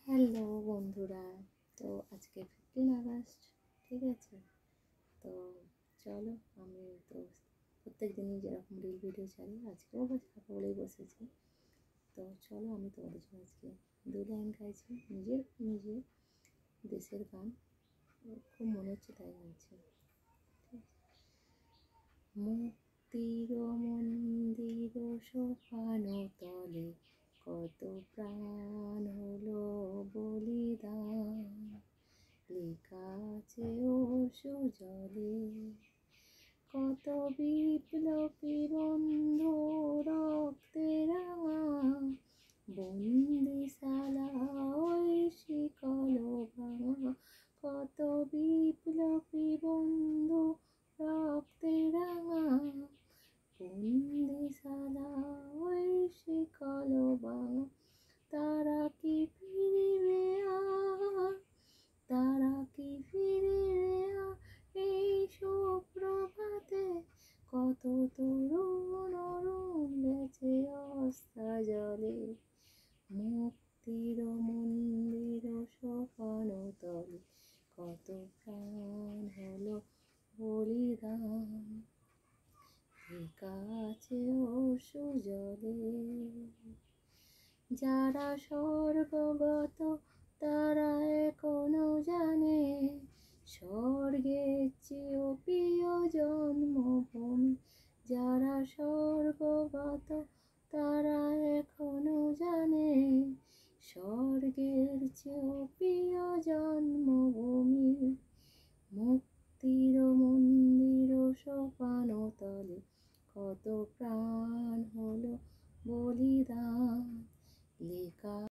Hello বন্ধুরা, তো আজকে 15 আগস্ট, ঠিক আছে। তো চলো, আমি তো প্রত্যেক দিনই যেরকম রিল ভিডিও ছাড়ি, আজকেও ছাড়বো বলেই বসেছি। তো চলো, আমি তোমাদের জন্য আজকে 2 লাইন গাইছি, নিজের দেশের গান। খুব মনে হচ্ছে তাই গাইছি। মুক্তির মন্দির সোপান তলে কত প্রাণ হলো বলিদান, লেখা আছে ওর সুজলে কত বিপ্লবী বন্ধু রক্তে রাঙা, বন্দিশালা ওই শিকল ভাঙা, কত বিপ্লবী বন্ধু রক্তে রাঙা, বন্দিশালা ওই শিকল ভাঙা। তারা কি ফিরিবে আর, তারা কি ফিরিবে আর এই সুপ্রভাতে, কত তরুণ অরুণ বেঁচে অস্তা জলে, মুক্তির মন্দির সোপান তলে কত প্রাণ হলো বলিদান, লেখা আছে ওর সুজলে। যারা স্বর্গগত তারা এখনো জানে, স্বর্গের চেয়েও প্রিয় জন্মভূমি। যারা স্বর্গগত তারা এখনো জানে, স্বর্গের চেয়েও প্রিয় জন্মভূমি। মুক্তির মন্দির সোপান তলে কত প্রাণ হলো বলিদান, লেখা